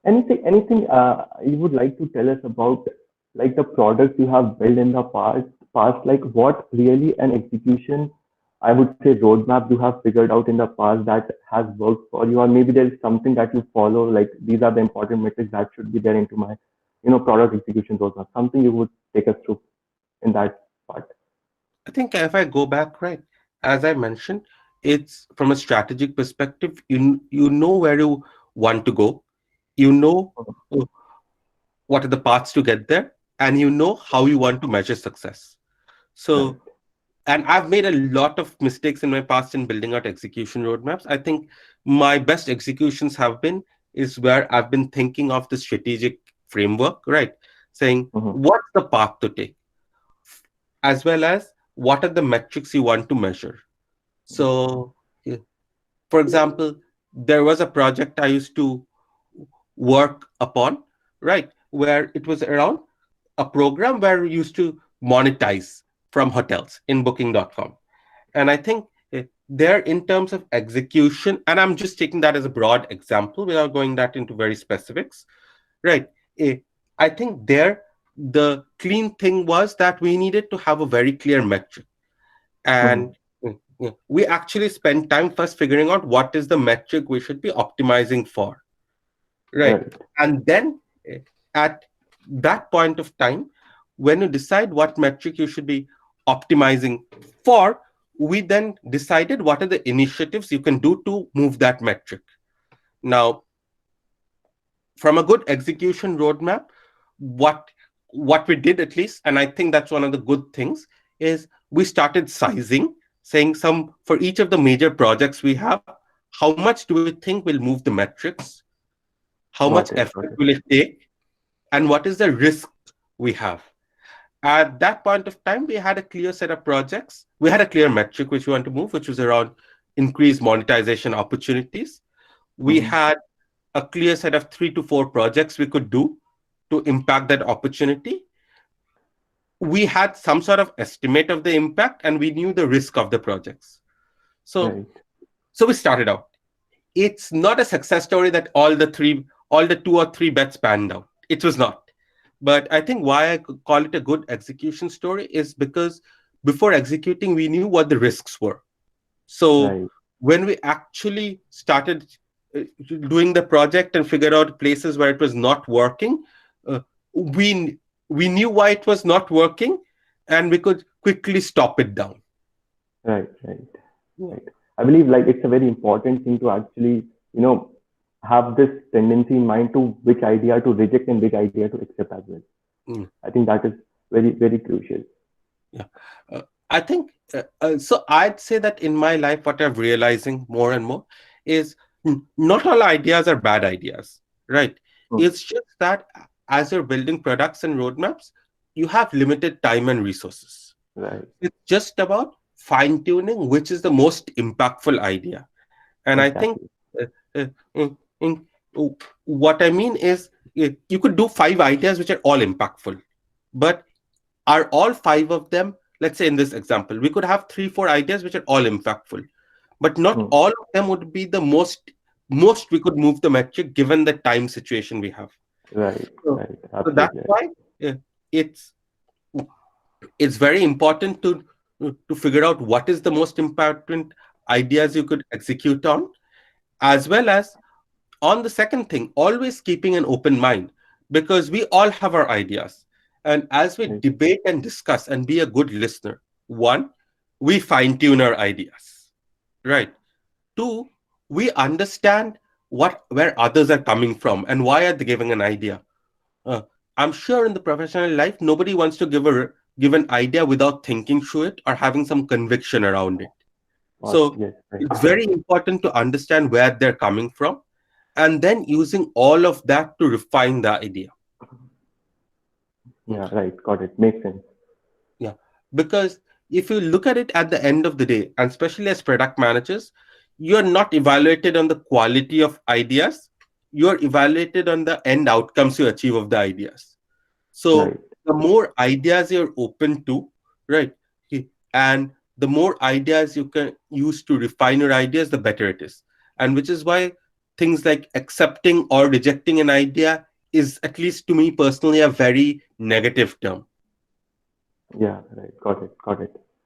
Anything you would like to tell us about like the products you have built in the past, like what really an execution, I would say roadmap you have figured out in the past that has worked for you, or maybe there is something that you follow, like these are the important metrics that should be there into my, product execution roadmap. Something you would take us through in that part. I think if I go back, right, as I mentioned, it's from a strategic perspective, you know where you want to go, you know uh, what are the paths to get there, and you know how you want to measure success. Right. So, and I've made a lot of mistakes in my past in building out execution roadmaps. I think my best executions have been is where I've been thinking of the strategic framework, right? Saying Mm-hmm. what's the path to take, as well as what are the metrics you want to measure. So, yeah, for example, there was a project I used to work upon, right, where it was around a program where we used to monetize from hotels in booking.com. And I think there, in terms of execution, and I'm just taking that as a broad example without going that into very specifics, right? eh, I think there, the clean thing was that we needed to have a very clear metric. Mm-hmm. And we actually spent time first figuring out what is the metric we should be optimizing for, right? Right. And then at that point of time, when you decide what metric you should be optimizing for, we then decided what are the initiatives you can do to move that metric. Now, from a good execution roadmap, what what we did, at least, and I think that's one of the good things, is we started sizing, saying some for each of the major projects we have, how much do we think will move the metrics, how much Got it. effort Got it. will it take, and what is the risk we have. At that point of time, we had a clear set of projects. We had a clear metric which we want to move, which was around increased monetization opportunities. We Mm-hmm. had a clear set of 3 to 4 projects we could do to impact that opportunity. We had some sort of estimate of the impact, and we knew the risk of the projects. So, Right. so we started out. It's not a success story that all the 2 or 3 bets panned out. It was not. But I think why I could call it a good execution story is because before executing, we knew what the risks were. So Right. when we actually started doing the project and figured out places where it was not working, uh, we we knew why it was not working, and we could quickly stop it down. Right. Right. Right. I believe like it's a very important thing to actually, have this tendency in mind to which idea to reject and which idea to accept as well. Mm, I think that is very, very crucial. yeah. I think so. I'd say that in my life, what I'm realizing more and more is not all ideas are bad ideas, right? Hmm. It's just that as you're building products and roadmaps, you have limited time and resources. Right. It's just about fine tuning which is the most impactful idea. And I think Exactly. uh, uh, in, in, what I mean is you could do 5 ideas which are all impactful, but are all 5 of them, let's say in this example, we could have 3, 4 ideas which are all impactful, but not Hmm. all of them would be the most we could move the metric given the time situation we have. Right. So, Right. so that's Absolutely right. why uh, it's it's very important to figure out what is the most important ideas you could execute on, as well as on the second thing, always keeping an open mind, because we all have our ideas, and as we Right. debate and discuss and be a good listener, one, we fine tune our ideas, right? Two, we understand what where others are coming from and why are they giving an idea. uh, I'm sure in the professional life, nobody wants to give an idea without thinking through it or having some conviction around it. So Yes. Right. it's very important to understand where they're coming from, and then using all of that to refine the idea. Mm. Yeah. Right. Got it. Makes sense. Yeah, because if you look at it at the end of the day, and especially as product managers, you're not evaluated on the quality of ideas, you're evaluated on the end outcomes you achieve of the ideas. Right. So the more ideas you're open to, right, and the more ideas you can use to refine your ideas, the better it is. And which is why things like accepting or rejecting an idea is, at least to me personally, a very negative term. Yeah, right. Got it. Got it.